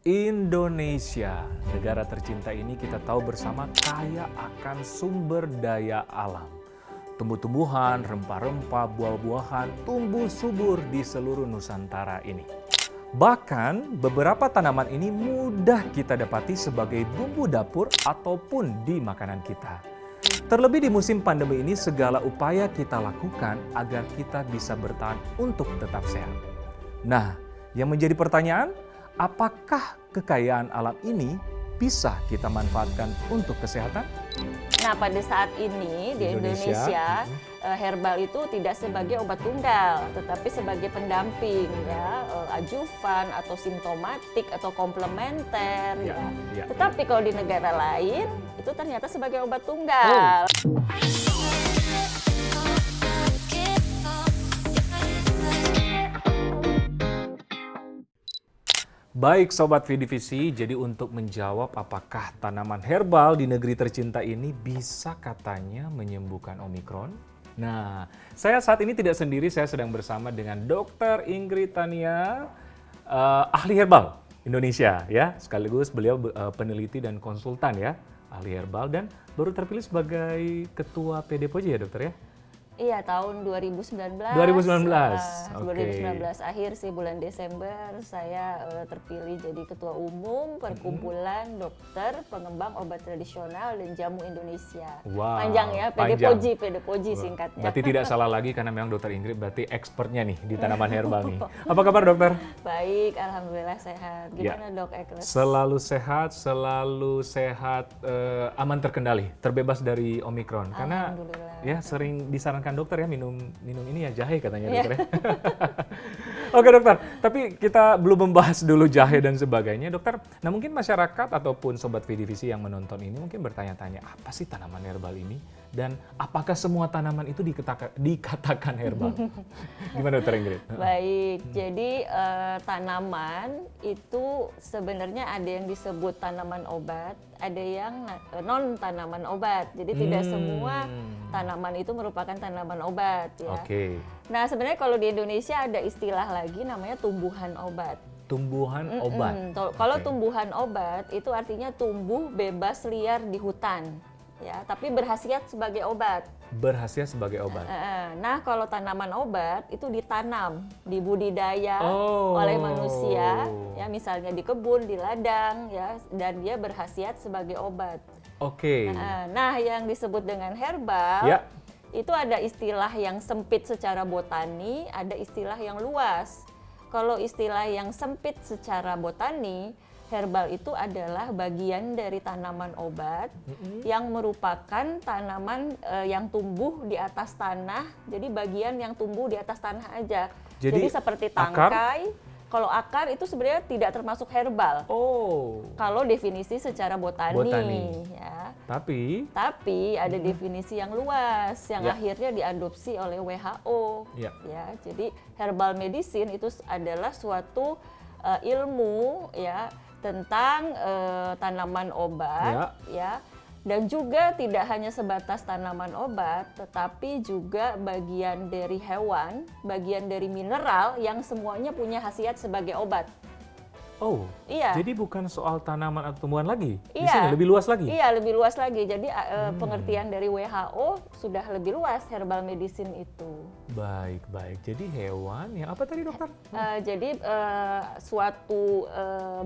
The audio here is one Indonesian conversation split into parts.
Indonesia, negara tercinta ini kita tahu bersama kaya akan sumber daya alam. Tumbuh-tumbuhan, rempah-rempah, buah-buahan tumbuh subur di seluruh Nusantara ini. Bahkan beberapa tanaman ini mudah kita dapati sebagai bumbu dapur ataupun di makanan kita. Terlebih di musim pandemi ini segala upaya kita lakukan agar kita bisa bertahan untuk tetap sehat. Nah, yang menjadi pertanyaan, apakah kekayaan alam ini bisa kita manfaatkan untuk kesehatan? Nah, pada saat ini di Indonesia, herbal itu tidak sebagai obat tunggal, tetapi sebagai pendamping, ya, adjuvan atau simptomatik atau komplementer. Tetapi kalau di negara lain itu ternyata sebagai obat tunggal. Baik Sobat Vidivisi, jadi untuk menjawab apakah tanaman herbal di negeri tercinta ini bisa katanya menyembuhkan Omikron? Nah, saya saat ini tidak sendiri, saya sedang bersama dengan Dr. Ingrid Tania, ahli herbal Indonesia ya, sekaligus beliau peneliti dan konsultan ya, ahli herbal dan baru terpilih sebagai ketua PDPOJ ya dokter ya? Iya, tahun 2019. 2019 akhir sih, bulan Desember saya terpilih jadi ketua umum Perkumpulan Dokter Pengembang Obat Tradisional dan Jamu Indonesia. Wow, panjang ya, PDPOJ singkatnya. Berarti tidak salah lagi karena memang dokter Ingrid berarti expertnya nih di tanaman herbal nih. Apa kabar dokter? Baik, alhamdulillah sehat. Gimana dok Ekles? Selalu sehat, aman terkendali, terbebas dari Omikron. Karena ya sering disarankan dokter ya minum ini ya jahe katanya dokter ya. Oke dokter, tapi kita belum membahas dulu jahe dan sebagainya dokter. Nah mungkin masyarakat ataupun sobat Vidivisi yang menonton ini mungkin bertanya-tanya apa sih tanaman herbal ini dan apakah semua tanaman itu dikatakan herbal? Gimana dokter Ingrid? Baik, jadi tanaman itu sebenarnya ada yang disebut tanaman obat, ada yang non tanaman obat. Jadi tidak semua tanaman itu merupakan tanaman obat ya. Oke. Nah, sebenarnya kalau di Indonesia ada istilah lagi namanya tumbuhan obat. Tumbuhan obat. Kalau tumbuhan obat itu artinya tumbuh bebas liar di hutan. Ya, tapi berkhasiat sebagai obat. Berkhasiat sebagai obat. Nah, kalau tanaman obat itu ditanam, dibudidaya oleh manusia, ya misalnya di kebun, di ladang, ya, dan dia berkhasiat sebagai obat. Oke. Nah, yang disebut dengan herbal itu ada istilah yang sempit secara botani, ada istilah yang luas. Kalau istilah yang sempit secara botani, herbal itu adalah bagian dari tanaman obat yang merupakan tanaman yang tumbuh di atas tanah. Jadi bagian yang tumbuh di atas tanah aja. Jadi seperti tangkai. Kalau akar itu sebenarnya tidak termasuk herbal. Kalau definisi secara botani. Ya. Tapi ada definisi yang luas yang akhirnya diadopsi oleh WHO. Ya, jadi herbal medicine itu adalah suatu ilmu ya tentang tanaman obat ya, dan juga tidak hanya sebatas tanaman obat tetapi juga bagian dari hewan, bagian dari mineral yang semuanya punya khasiat sebagai obat. Jadi bukan soal tanaman atau tumbuhan lagi? Di sini lebih luas lagi? Iya, lebih luas lagi. Jadi pengertian dari WHO sudah lebih luas herbal medicine itu. Baik. Jadi hewan, yang apa tadi dokter? Jadi suatu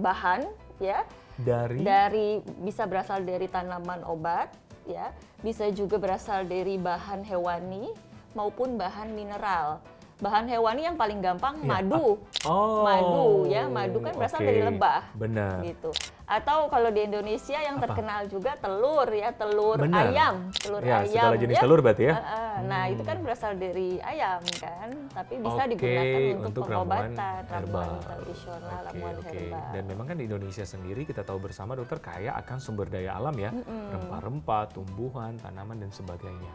bahan ya dari bisa berasal dari tanaman obat ya, bisa juga berasal dari bahan hewani maupun bahan mineral. Bahan hewani yang paling gampang madu. Madu kan berasal dari lebah. Benar. Gitu. Atau kalau di Indonesia yang terkenal juga telur ya, telur ayam. Segala jenis telur berarti ya. Nah, itu kan berasal dari ayam kan, tapi bisa digunakan untuk pengobatan, ramuan tradisional, ramuan herbal. Dan memang kan di Indonesia sendiri kita tahu bersama dokter kaya akan sumber daya alam ya, rempah-rempah, tumbuhan, tanaman dan sebagainya.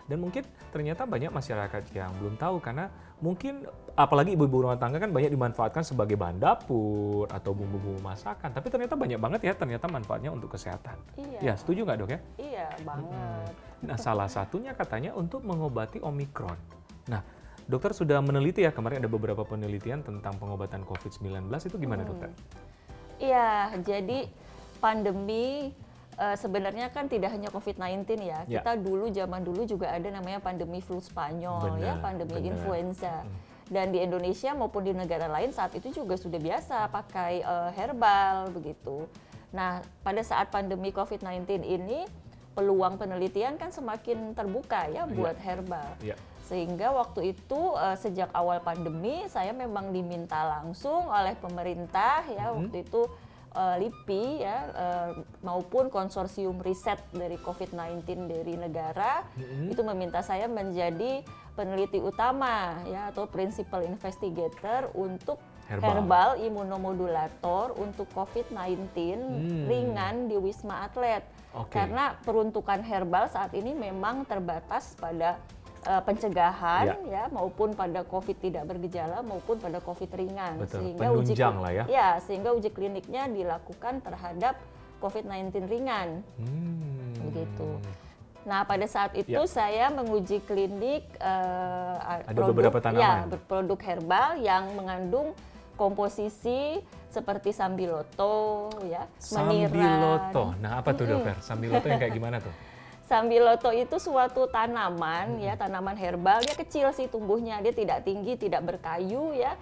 Dan mungkin ternyata banyak masyarakat yang belum tahu karena mungkin apalagi ibu-ibu rumah tangga kan banyak dimanfaatkan sebagai bahan dapur atau bumbu-bumbu masakan. Tapi ternyata banyak banget ya ternyata manfaatnya untuk kesehatan. Ya, setuju nggak dok ya? Iya, banget. Nah, salah satunya katanya untuk mengobati Omikron. Nah, dokter sudah meneliti ya, kemarin ada beberapa penelitian tentang pengobatan COVID-19, itu gimana dokter? Iya, jadi pandemi sebenarnya kan tidak hanya COVID-19 ya. Ya. Kita zaman dulu juga ada namanya pandemi flu Spanyol, ya, pandemi influenza. Dan di Indonesia maupun di negara lain saat itu juga sudah biasa pakai herbal begitu. Nah, pada saat pandemi COVID-19 ini peluang penelitian kan semakin terbuka ya buat herbal. Sehingga waktu itu sejak awal pandemi saya memang diminta langsung oleh pemerintah ya waktu itu LIPI ya maupun konsorsium riset dari COVID-19 dari negara itu meminta saya menjadi peneliti utama ya atau principal investigator untuk herbal imunomodulator untuk COVID-19 ringan di Wisma Atlet. Karena peruntukan herbal saat ini memang terbatas pada pencegahan ya maupun pada COVID tidak bergejala maupun pada COVID ringan. Sehingga penunjang lah ya. Sehingga uji kliniknya dilakukan terhadap COVID-19 ringan. Begitu. Nah, pada saat itu saya menguji klinik beberapa tanaman. Produk herbal yang mengandung komposisi seperti sambiloto ya, Sambiloto. Nah, apa tuh dokter? Sambiloto yang kayak gimana tuh? Sambiloto itu suatu tanaman ya, tanaman herbal. Dia kecil sih tumbuhnya, dia tidak tinggi, tidak berkayu ya.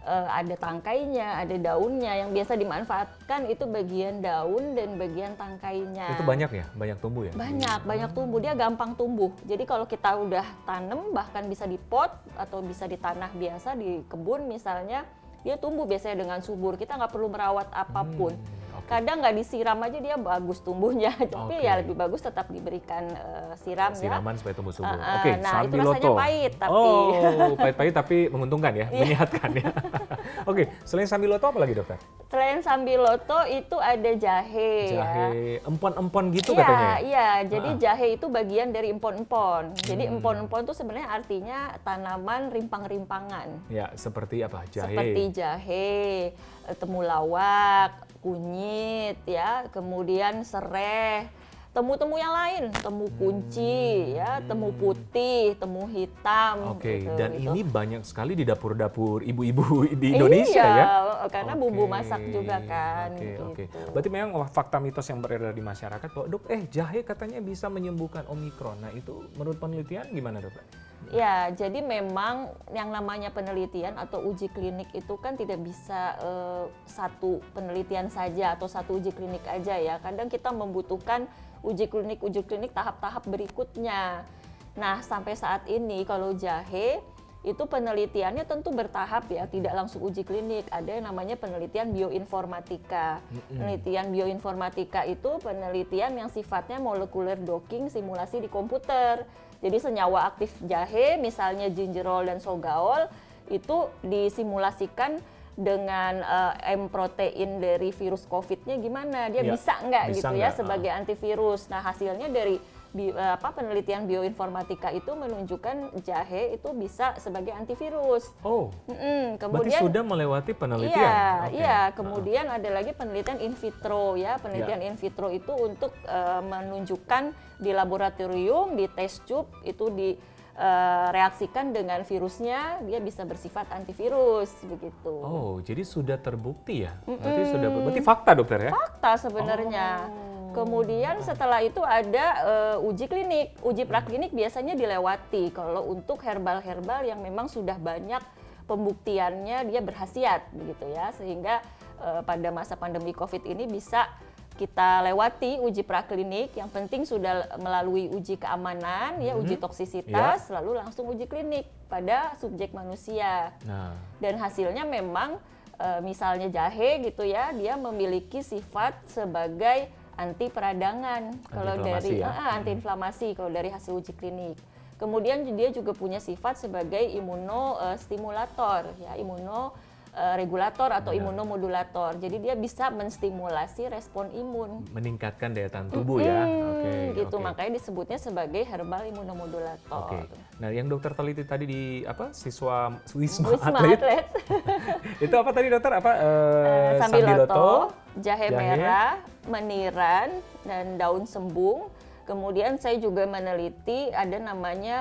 Ada tangkainya, ada daunnya. Yang biasa dimanfaatkan itu bagian daun dan bagian tangkainya. Itu banyak ya? Banyak tumbuh ya? Banyak tumbuh. Dia gampang tumbuh. Jadi kalau kita udah tanam, bahkan bisa di pot atau bisa di tanah biasa, di kebun misalnya, dia tumbuh biasanya dengan subur. Kita nggak perlu merawat apapun. Kadang nggak disiram aja dia bagus tumbuhnya, tapi ya lebih bagus tetap diberikan siraman supaya tumbuh subur. Nah, sambiloto. itu rasanya pahit tapi. Pahit-pahit tapi menguntungkan ya, menyehatkan ya. Selain sambiloto apa lagi dokter? Selain sambiloto itu ada jahe. Empon-empon gitu katanya. Iya, jadi jahe itu bagian dari empon-empon. Jadi empon-empon itu sebenarnya artinya tanaman rimpang-rimpangan. Ya, seperti apa? Jahe. Seperti jahe, temulawak, kunyit ya, kemudian sereh, temu-temu yang lain, temu kunci ya, temu putih, temu hitam. Gitu, dan ini banyak sekali di dapur-dapur ibu-ibu di Indonesia ya. Karena bumbu masak juga kan. Berarti memang fakta mitos yang beredar di masyarakat bahwa dok, jahe katanya bisa menyembuhkan Omikron. Nah itu menurut penelitian gimana dok? Ya, jadi memang yang namanya penelitian atau uji klinik itu kan tidak bisa satu penelitian saja atau satu uji klinik aja ya. Kadang kita membutuhkan uji klinik tahap-tahap berikutnya. Nah, sampai saat ini kalau jahe itu penelitiannya tentu bertahap ya, tidak langsung uji klinik. Ada yang namanya penelitian bioinformatika. Penelitian bioinformatika itu penelitian yang sifatnya molecular docking simulasi di komputer. Jadi senyawa aktif jahe, misalnya gingerol dan sogaol, itu disimulasikan dengan M protein dari virus COVID-nya gimana? Dia bisa nggak gitu ya sebagai antivirus. Nah, hasilnya dari penelitian bioinformatika itu menunjukkan jahe itu bisa sebagai antivirus. Kemudian berarti sudah melewati penelitian. Iya. Kemudian ada lagi penelitian in vitro ya. Penelitian in vitro itu untuk menunjukkan di laboratorium, di test tube itu reaksikan dengan virusnya, dia bisa bersifat antivirus begitu. Jadi sudah terbukti ya? Berarti fakta dokter ya? Fakta sebenarnya. Kemudian setelah itu ada uji klinik. Uji praklinik biasanya dilewati kalau untuk herbal-herbal yang memang sudah banyak pembuktiannya dia berkhasiat begitu ya. Sehingga pada masa pandemi Covid ini bisa kita lewati uji praklinik, yang penting sudah melalui uji keamanan, ya uji toksisitas, lalu langsung uji klinik pada subjek manusia. Dan hasilnya memang misalnya jahe gitu ya, dia memiliki sifat sebagai anti peradangan kalau dari antiinflamasi kalau dari hasil uji klinik. Kemudian dia juga punya sifat sebagai imunostimulator, ya regulator atau imunomodulator. Jadi dia bisa menstimulasi respon imun, meningkatkan daya tahan tubuh ya. Makanya disebutnya sebagai herbal imunomodulator. Nah, yang dokter teliti tadi di Wisma Atlet. Itu apa tadi dokter? Sambiloto, jahe merah, meniran, dan daun sembung. Kemudian saya juga meneliti ada namanya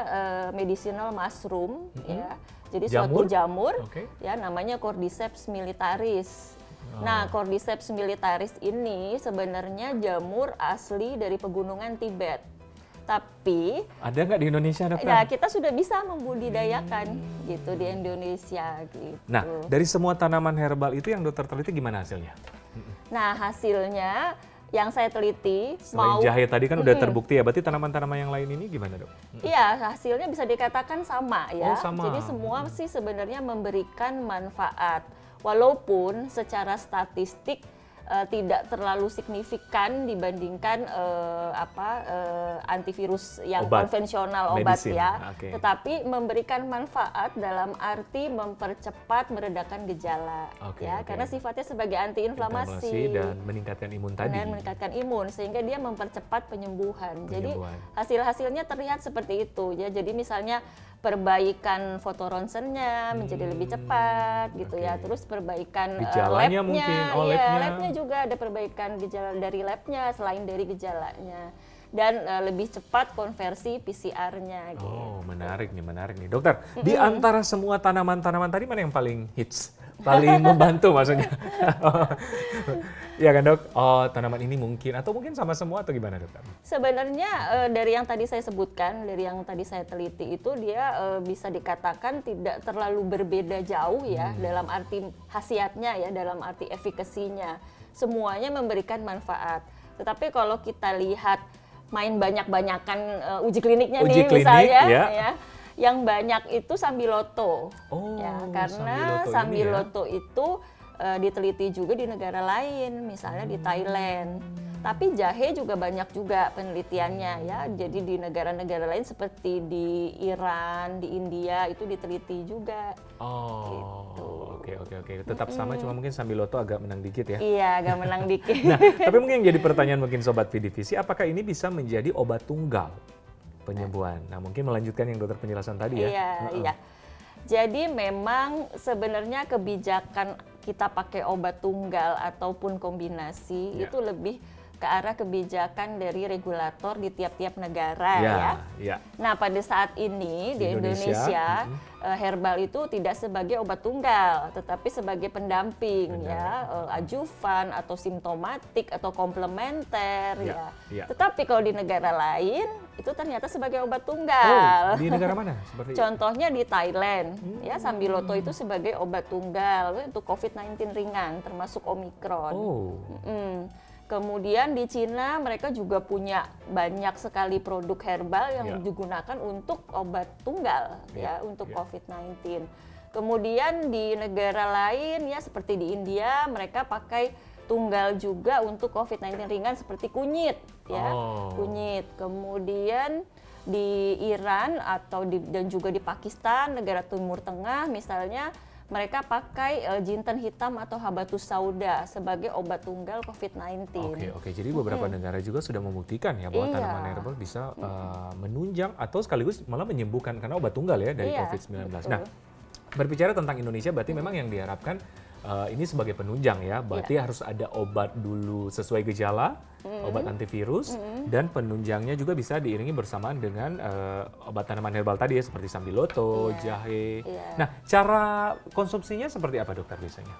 medicinal mushroom ya. Jadi suatu jamur ya namanya Cordyceps militaris. Nah, Cordyceps militaris ini sebenarnya jamur asli dari pegunungan Tibet. Tapi ada nggak di Indonesia, dokter? ya kita sudah bisa membudidayakan gitu di Indonesia gitu. Nah, dari semua tanaman herbal itu yang dokter teliti gimana hasilnya? Nah, hasilnya yang saya teliti Selain jahe tadi kan udah terbukti ya, berarti tanaman-tanaman yang lain ini gimana, dok? Iya, hasilnya bisa dikatakan sama ya. Oh, sama. Jadi semua sih sebenarnya memberikan manfaat. Walaupun secara statistik tidak terlalu signifikan dibandingkan antivirus yang konvensional obat medicine. Ya, Okay. tetapi memberikan manfaat dalam arti mempercepat meredakan gejala, karena sifatnya sebagai antiinflamasi dan meningkatkan imun tadi. Dan meningkatkan imun sehingga dia mempercepat penyembuhan. Jadi hasil-hasilnya terlihat seperti itu ya. Jadi misalnya perbaikan fotoronsennya menjadi lebih cepat gitu ya. Terus perbaikan gejalanya mungkin, labnya juga ada perbaikan gejala dari labnya selain dari gejalanya. Dan lebih cepat konversi PCR-nya. Gitu. Oh, menarik nih. Dokter, di antara semua tanaman-tanaman tadi mana yang paling hits? Paling membantu maksudnya? Iya kan, Dok? Oh, tanaman ini mungkin atau mungkin sama semua atau gimana, Dokter? Sebenarnya dari yang tadi saya sebutkan, dari yang tadi saya teliti itu dia bisa dikatakan tidak terlalu berbeda jauh ya dalam arti khasiatnya ya, dalam arti efikasinya. Semuanya memberikan manfaat. Tetapi kalau kita lihat main banyak-banyakan uji kliniknya misalnya ya. Yang banyak itu Sambiloto. Karena Sambiloto itu diteliti juga di negara lain, misalnya di Thailand. Tapi jahe juga banyak juga penelitiannya ya. Jadi di negara-negara lain seperti di Iran, di India itu diteliti juga. Oke. Tetap sama, cuma mungkin Sambiloto agak menang dikit ya. Iya, agak menang dikit. Nah, tapi mungkin yang jadi pertanyaan mungkin Sobat Vidivisi, apakah ini bisa menjadi obat tunggal penyembuhan? Nah, mungkin melanjutkan yang dokter penjelasan tadi ya. Iya. Jadi memang sebenarnya kebijakan kita pakai obat tunggal ataupun kombinasi itu lebih ke arah kebijakan dari regulator di tiap-tiap negara ya. Nah, pada saat ini di Indonesia herbal itu tidak sebagai obat tunggal, tetapi sebagai pendamping ajuvan atau simptomatik atau komplementer ya. Tetapi kalau di negara lain itu ternyata sebagai obat tunggal. Di negara mana? Seperti contohnya di Thailand ya, Sambiloto itu sebagai obat tunggal untuk COVID-19 ringan termasuk Omikron. Kemudian di Cina mereka juga punya banyak sekali produk herbal yang digunakan untuk obat tunggal untuk COVID-19. Kemudian di negara lain ya seperti di India mereka pakai tunggal juga untuk COVID-19 ringan seperti kunyit kunyit. Kemudian di Iran dan juga di Pakistan, negara Timur Tengah misalnya, mereka pakai jinten hitam atau habatus sauda sebagai obat tunggal COVID-19. Oke. Jadi beberapa negara juga sudah membuktikan ya bahwa tanaman herbal bisa menunjang atau sekaligus malah menyembuhkan karena obat tunggal ya dari COVID-19. Nah, berbicara tentang Indonesia berarti memang yang diharapkan ini sebagai penunjang ya, berarti harus ada obat dulu sesuai gejala, obat antivirus, dan penunjangnya juga bisa diiringi bersamaan dengan obat tanaman herbal tadi ya, seperti Sambiloto, jahe. Nah, cara konsumsinya seperti apa dokter biasanya?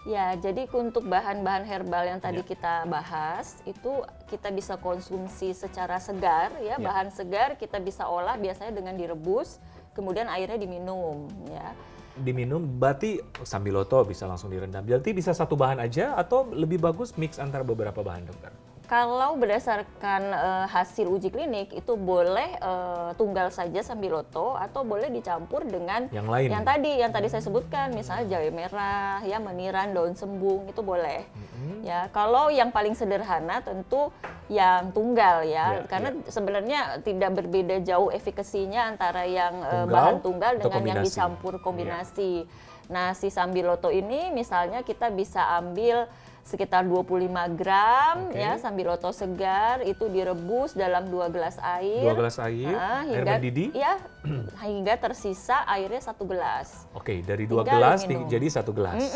Ya, jadi untuk bahan-bahan herbal yang tadi kita bahas, itu kita bisa konsumsi secara segar ya, bahan segar kita bisa olah biasanya dengan direbus, kemudian airnya diminum ya. Diminum berarti Sambiloto bisa langsung direndam. Berarti bisa satu bahan aja atau lebih bagus mix antara beberapa bahan, dokter? Kalau berdasarkan hasil uji klinik itu boleh tunggal saja Sambiloto atau boleh dicampur dengan yang lain. Yang tadi saya sebutkan, misalnya jahe merah, ya meniran, daun sembung itu boleh. Ya, kalau yang paling sederhana tentu yang tunggal ya, karena sebenarnya tidak berbeda jauh efikasinya antara yang bahan tunggal dengan yang dicampur kombinasi. Nah, si Sambiloto ini misalnya kita bisa ambil sekitar 25 gram ya Sambiloto segar, itu direbus dalam 2 gelas air. 2 gelas air, air mendidih? Ya, hingga tersisa airnya 1 gelas. Dari 2 gelas jadi 1 gelas.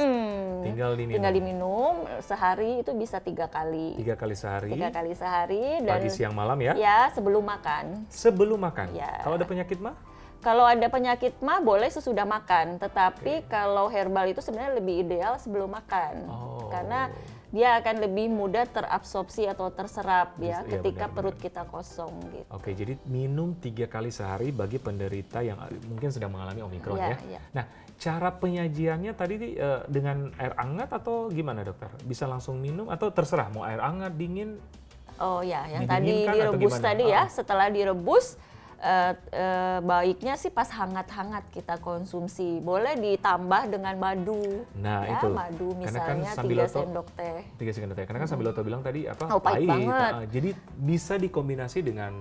Tinggal diminum sehari itu bisa 3 kali. 3 kali sehari? 3 kali sehari. Dan pagi, siang, malam ya? Ya, sebelum makan. Sebelum makan? Ya. Kalau ada penyakit mah? Kalau ada penyakit mah boleh sesudah makan, tetapi kalau herbal itu sebenarnya lebih ideal sebelum makan. Karena dia akan lebih mudah terabsorpsi atau terserap ya ketika perut kita kosong gitu. Oke, jadi minum 3 kali sehari bagi penderita yang mungkin sedang mengalami Omikron ya. Nah, cara penyajiannya tadi dengan air hangat atau gimana dokter? Bisa langsung minum atau terserah mau air hangat, dingin? Oh ya, yang tadi direbus tadi ya, setelah direbus baiknya sih pas hangat-hangat kita konsumsi. Boleh ditambah dengan madu. Nah, ya, itu. Madu misalnya kan 3 sendok teh. 3 sendok teh. Karena kan Sambiloto bilang tadi pahit banget. Jadi bisa dikombinasi dengan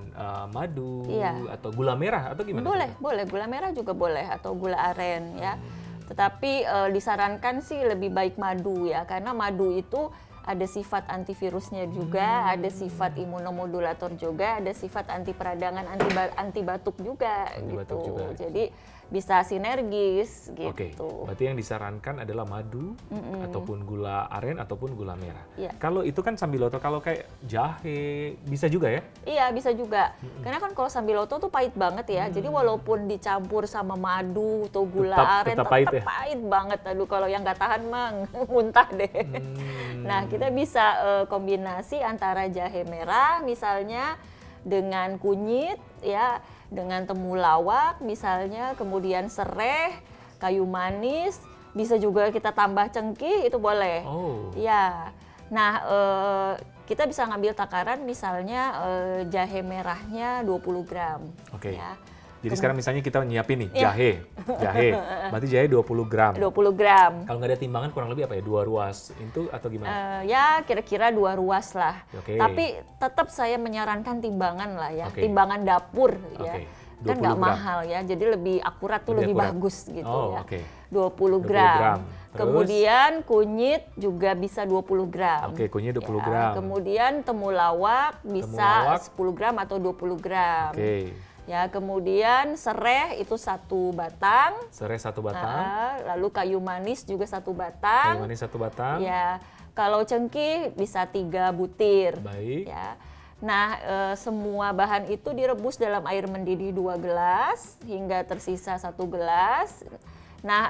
madu atau gula merah atau gimana? Boleh. Gula merah juga boleh atau gula aren ya. Tetapi disarankan sih lebih baik madu ya, karena madu itu ada sifat antivirusnya juga, ada sifat imunomodulator juga, ada sifat anti peradangan, anti batuk juga gitu. Jadi bisa sinergis gitu. Oke, berarti yang disarankan adalah madu ataupun gula aren ataupun gula merah. Kalau itu kan Sambiloto, kalau kayak jahe bisa juga ya? Iya, bisa juga. Karena kan kalau Sambiloto tuh pahit banget ya. Jadi walaupun dicampur sama madu atau gula aren tetap pahit banget. Aduh, kalau yang nggak tahan mah muntah deh. Nah, kita bisa kombinasi antara jahe merah misalnya dengan kunyit ya, dengan temulawak misalnya, kemudian sereh, kayu manis, bisa juga kita tambah cengkih, itu boleh. Ya. Nah, kita bisa ngambil takaran misalnya jahe merahnya 20 gram. Ya. Jadi sekarang misalnya kita nyiapin nih jahe, berarti jahe 20 gram. 20 gram. Kalau nggak ada timbangan kurang lebih apa ya, 2 ruas itu atau gimana? Ya kira-kira 2 ruas lah. Tapi tetap saya menyarankan timbangan lah ya, timbangan dapur ya. Kan nggak mahal ya, jadi lebih akurat tuh, lebih bagus gitu ya. 20 gram. Kemudian kunyit juga bisa 20 gram. Kunyit 20 gram. Kemudian temulawak bisa 10 gram atau 20 gram. Ya, kemudian sereh itu 1 batang. Sereh 1 batang. Lalu kayu manis juga 1 batang. Kayu manis 1 batang. Ya, kalau cengkih bisa 3 butir. Baik. Ya. Nah, semua bahan itu direbus dalam air mendidih 2 gelas hingga tersisa 1 gelas. Nah,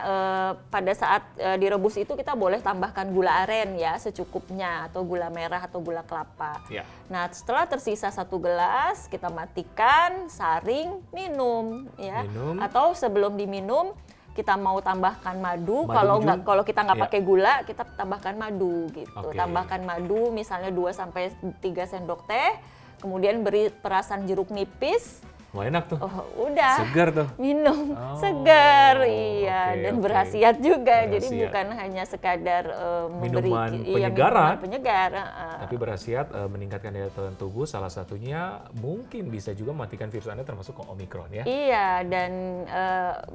pada saat direbus itu kita boleh tambahkan gula aren ya secukupnya, atau gula merah atau gula kelapa. Nah, setelah tersisa 1 gelas, kita matikan, saring, minum ya. Atau sebelum diminum kita mau tambahkan madu kalau kita nggak pakai gula, kita tambahkan madu gitu. Tambahkan madu misalnya 2 sampai 3 sendok teh, kemudian beri perasan jeruk nipis. Wah, enak tuh. Udah. Segar tuh. Minum. Segar, iya. Dan berkhasiat juga. Jadi bukan hanya sekadar memberi minuman penyegaran. penyegar. Tapi berkhasiat meningkatkan daya tahan tubuh. Salah satunya mungkin bisa juga mematikan virus Anda termasuk Omikron ya. Iya, dan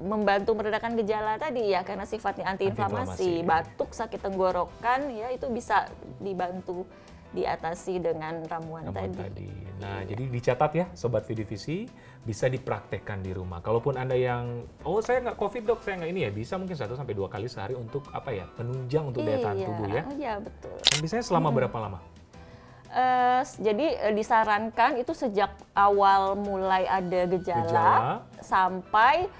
membantu meredakan gejala tadi ya, karena sifatnya antiinflamasi. Batuk, sakit tenggorokan ya, itu bisa dibantu diatasi dengan ramuan tadi. Nah, jadi dicatat ya Sobat Vidivisi, bisa dipraktekkan di rumah. Kalaupun Anda yang, saya nggak COVID dok, saya nggak ini ya, bisa mungkin 1 sampai 2 kali sehari untuk penunjang untuk daya tahan tubuh ya. Iya, betul. Dan biasanya selama berapa lama? Jadi disarankan itu sejak awal mulai ada gejala. Sampai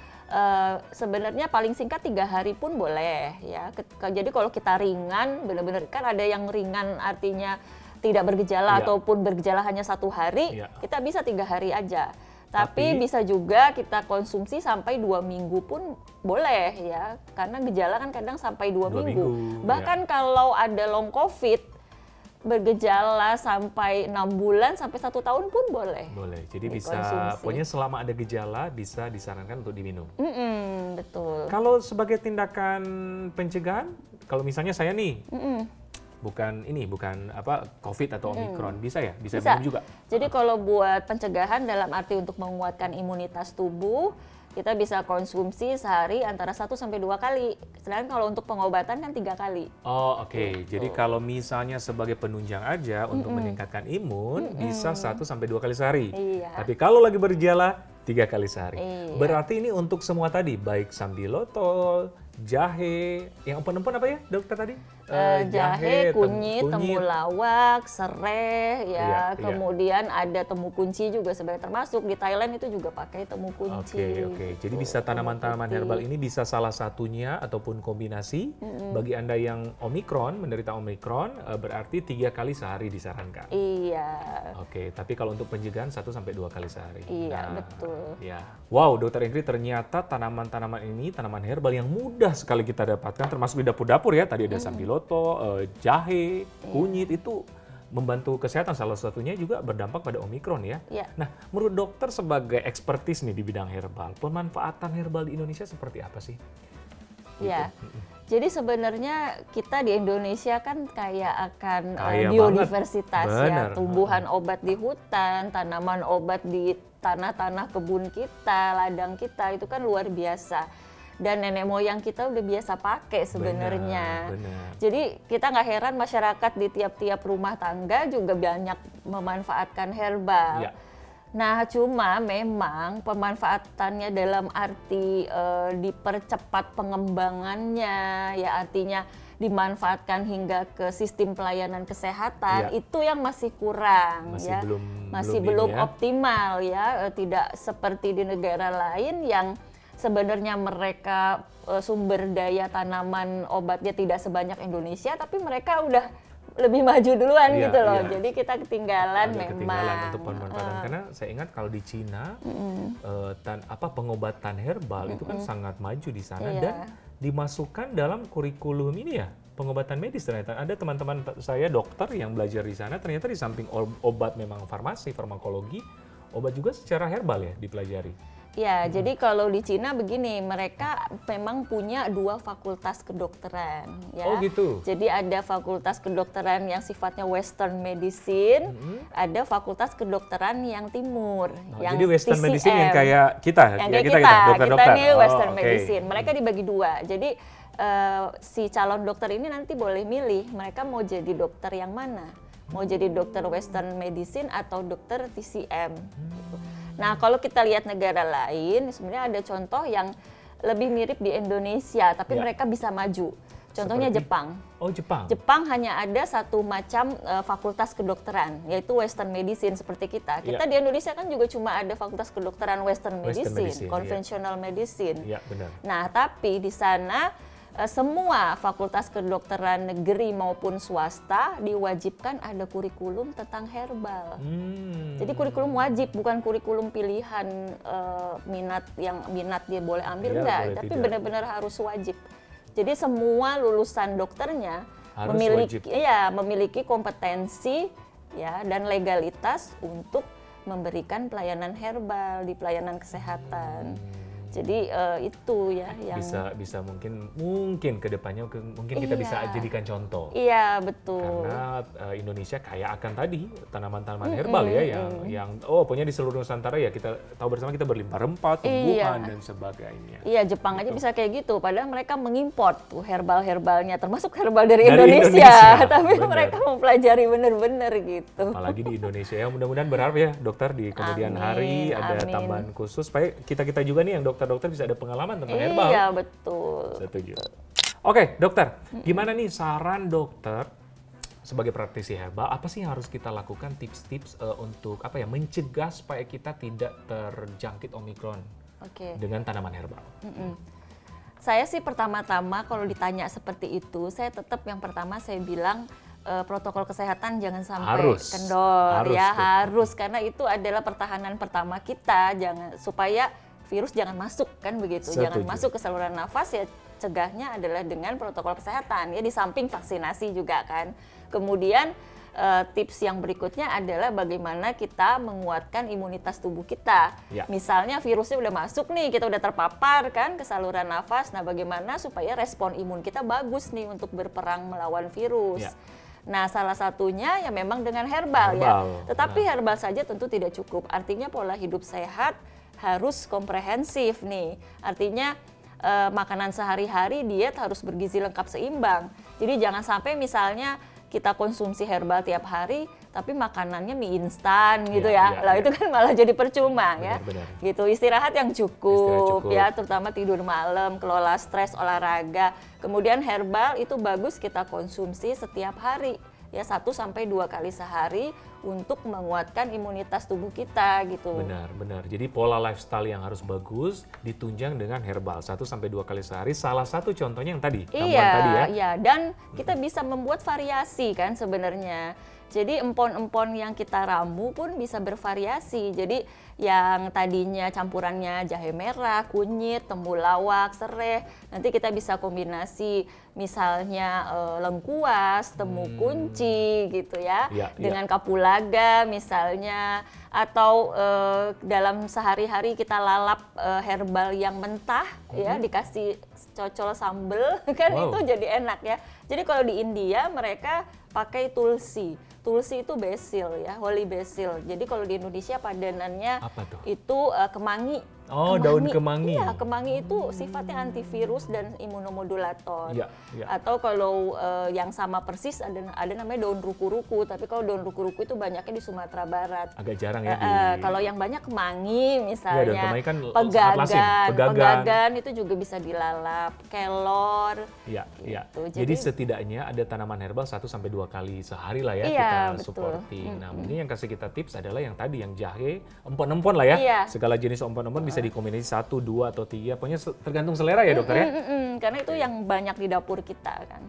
sebenarnya paling singkat 3 hari pun boleh ya. Jadi kalau kita ringan, benar-benar kan ada yang ringan artinya tidak bergejala ataupun bergejala hanya 1 hari, kita bisa 3 hari aja. Tapi bisa juga kita konsumsi sampai 2 minggu pun boleh ya, karena gejala kan kadang sampai 2 minggu. Bahkan kalau ada long COVID bergejala sampai 6 bulan sampai 1 tahun pun boleh. Boleh. Jadi bisa, pokoknya selama ada gejala bisa disarankan untuk diminum. Betul. Kalau sebagai tindakan pencegahan, kalau misalnya saya nih bukan COVID atau Omikron, bisa ya? Bisa minum juga? Jadi kalau buat pencegahan dalam arti untuk menguatkan imunitas tubuh, kita bisa konsumsi sehari antara 1 sampai 2 kali. Sedangkan kalau untuk pengobatan kan 3 kali. Gitu. Jadi kalau misalnya sebagai penunjang aja untuk meningkatkan imun, bisa 1 sampai 2 kali sehari. Tapi kalau lagi bergejala, 3 kali sehari. Berarti ini untuk semua tadi, baik Sambiloto, jahe, yang empon-empon apa ya dokter tadi? Jahe, kunyit, temulawak, serai, ya. Iya. Kemudian ada temu kunci juga sebenarnya, termasuk di Thailand itu juga pakai temu kunci. Oke. Jadi bisa tanaman-tanaman herbal ini bisa salah satunya ataupun kombinasi. Bagi Anda yang menderita Omikron, berarti 3 kali sehari disarankan. Iya. Oke, tapi kalau untuk pencegahan 1 sampai 2 kali sehari. Iya, betul. Ya. Wow, Dokter Ingrid, ternyata tanaman-tanaman ini tanaman herbal yang mudah sekali kita dapatkan, termasuk di dapur-dapur ya. Tadi ada sambiloto, jahe, kunyit, itu membantu kesehatan. Salah satunya juga berdampak pada Omikron ya. Iya. Nah, menurut dokter sebagai ekspertis nih di bidang herbal, pemanfaatan herbal di Indonesia seperti apa sih? Ya, jadi sebenarnya kita di Indonesia kan kaya akan Kaya biodiversitas banget. ya, Bener. tumbuhan obat di hutan, tanaman obat di tanah-tanah kebun kita, ladang kita, itu kan luar biasa. Dan nenek moyang kita udah biasa pakai sebenarnya. Benar. Jadi kita nggak heran masyarakat di tiap-tiap rumah tangga juga banyak memanfaatkan herbal. Ya. Nah, cuma memang pemanfaatannya dalam arti dipercepat pengembangannya, ya artinya dimanfaatkan hingga ke sistem pelayanan kesehatan, Ya. itu yang masih kurang, Masih ya, belum belum ini ya. optimal ya, tidak seperti di negara lain yang sebenarnya mereka sumber daya tanaman obatnya tidak sebanyak Indonesia, tapi mereka udah lebih maju duluan Iya, gitu loh. iya. Jadi kita ketinggalan Ada memang. ketinggalan untuk pemanfaatan, karena saya ingat kalau di Cina pengobatan herbal itu kan sangat maju di sana. Iya. Dan dimasukkan dalam kurikulum ini ya, pengobatan medis. Ternyata ada teman-teman saya dokter yang belajar di sana, ternyata di samping obat memang farmakologi, obat juga secara herbal ya dipelajari. Ya, jadi kalau di Cina begini, mereka memang punya 2 fakultas kedokteran, ya. Oh gitu. Jadi ada fakultas kedokteran yang sifatnya Western Medicine, ada fakultas kedokteran yang Timur, yang Jadi Western TCM. Medicine yang kayak kita, Yang ya kayak kita dokter-dokter. kita nih Western oke. Medicine. Mereka dibagi 2. Jadi si calon dokter ini nanti boleh milih, mereka mau jadi dokter yang mana? Mau jadi dokter Western Medicine atau dokter TCM. Gitu. Nah, kalau kita lihat negara lain, sebenarnya ada contoh yang lebih mirip di Indonesia, tapi Ya. mereka bisa maju. Contohnya Seperti? Jepang. Oh, Jepang. Jepang hanya ada satu macam fakultas kedokteran, yaitu Western Medicine seperti kita. Kita di Indonesia kan juga cuma ada fakultas kedokteran Western Medicine, Conventional Medicine. Iya, benar. Nah, tapi di sana semua fakultas kedokteran negeri maupun swasta diwajibkan ada kurikulum tentang herbal. Jadi kurikulum wajib, bukan kurikulum pilihan minat dia boleh ambil, Iya, enggak, boleh tapi tidak. benar-benar harus wajib. Jadi semua lulusan dokternya Harus memiliki kompetensi ya dan legalitas untuk memberikan pelayanan herbal di pelayanan kesehatan. Jadi itu ya yang bisa mungkin kedepannya mungkin kita bisa jadikan contoh. Iya, betul. Karena Indonesia kaya akan tadi tanaman-tanaman herbal ya yang punya di seluruh Nusantara ya, kita tahu bersama, kita berlimpah rempah, tumbuhan dan sebagainya. Iya, Jepang aja bisa kayak gitu, padahal mereka mengimpor tuh herbal-herbalnya, termasuk herbal dari Indonesia, tapi bener. mereka mempelajari bener-bener gitu. Apalagi di Indonesia ya, mudah-mudahan berharap ya dokter di kemudian hari ada tambahan khusus supaya kita juga nih yang dokter-dokter bisa ada pengalaman tentang herbal. Iya, betul. Setuju. Oke, dokter, gimana nih saran dokter sebagai praktisi herbal, apa sih yang harus kita lakukan, tips-tips untuk mencegah supaya kita tidak terjangkit Omikron dengan tanaman herbal? Saya sih pertama-tama kalau ditanya seperti itu, saya tetap yang pertama saya bilang protokol kesehatan jangan sampai kendor, harus karena itu adalah pertahanan pertama kita, supaya virus jangan masuk kan begitu, jangan masuk ke saluran nafas, ya cegahnya adalah dengan protokol kesehatan ya, di samping vaksinasi juga kan. Kemudian tips yang berikutnya adalah bagaimana kita menguatkan imunitas tubuh kita. Ya. Misalnya virusnya udah masuk nih, kita udah terpapar kan ke saluran nafas, nah bagaimana supaya respon imun kita bagus nih untuk berperang melawan virus. Ya. Nah, salah satunya ya memang dengan herbal ya. Tetapi herbal saja tentu tidak cukup. Artinya pola hidup sehat harus komprehensif nih. Artinya makanan sehari-hari, diet harus bergizi lengkap seimbang. Jadi jangan sampai misalnya kita konsumsi herbal tiap hari, tapi makanannya mie instan gitu Iya, ya. Lah iya. itu kan malah jadi percuma ya. Benar. Gitu, istirahat yang cukup, cukup. ya, terutama tidur malam, kelola stres, olahraga. Kemudian herbal itu bagus kita konsumsi setiap hari. Ya 1-2 kali sehari untuk menguatkan imunitas tubuh kita gitu. Benar. Jadi pola lifestyle yang harus bagus ditunjang dengan herbal 1-2 kali sehari. Salah satu contohnya yang tadi, ramuan tadi ya. Iya, dan kita bisa membuat variasi kan sebenarnya. Jadi empon-empon yang kita ramu pun bisa bervariasi. Jadi yang tadinya campurannya jahe merah, kunyit, temulawak, sereh, nanti kita bisa kombinasi misalnya lengkuas, temu kunci gitu ya, dengan kapulaga misalnya, atau dalam sehari-hari kita lalap herbal yang mentah ya, dikasih cocol sambel kan itu jadi enak ya. Jadi kalau di India mereka pakai tulsi. Tulsi itu basil ya, holy basil. Jadi kalau di Indonesia padanannya itu kemangi. Oh, daun kemangi. Iya, kemangi itu sifatnya antivirus dan imunomodulator. Iya. Atau kalau yang sama persis ada namanya daun ruku-ruku, tapi kalau daun ruku-ruku itu banyaknya di Sumatera Barat. Agak jarang ya kalau yang banyak kemangi misalnya, daun kemangi kan pegagan itu juga bisa dilalap, kelor. Iya. Gitu. Jadi setidaknya ada tanaman herbal 1-2 kali sehari lah ya, kita supporting. Nah, ini yang kasih kita tips adalah yang tadi, yang jahe, empon-empon lah ya. Iya. Segala jenis empon-empon bisa dikombinasi 1, 2, atau 3. Pokoknya tergantung selera ya dokter ya. Karena itu yang banyak di dapur kita kan.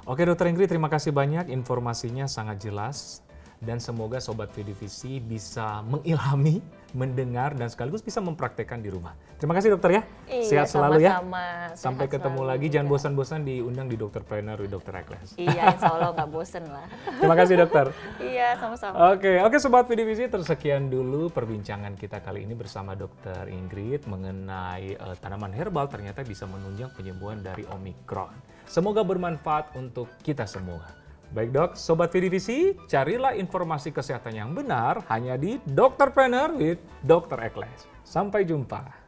Oke dokter Ingrid, terima kasih banyak, informasinya sangat jelas. Dan semoga Sobat Vidivisi bisa mengilhami, mendengar, dan sekaligus bisa mempraktekkan di rumah. Terima kasih dokter ya. Iya, Sehat selalu ya. Sehat Sampai ketemu selalu lagi. juga. Jangan bosan-bosan diundang di Dokterpreneur with Dr. Ekles. Iya, insya Allah nggak bosen lah. Terima kasih dokter. Iya, sama-sama. Oke Sobat Vidivisi, tersekian dulu perbincangan kita kali ini bersama Dokter Ingrid mengenai tanaman herbal ternyata bisa menunjang penyembuhan dari Omikron. Semoga bermanfaat untuk kita semua. Baik dok, Sobat Vidivisi, carilah informasi kesehatan yang benar hanya di Dokterpreneur with Dr. Ekles. Sampai jumpa.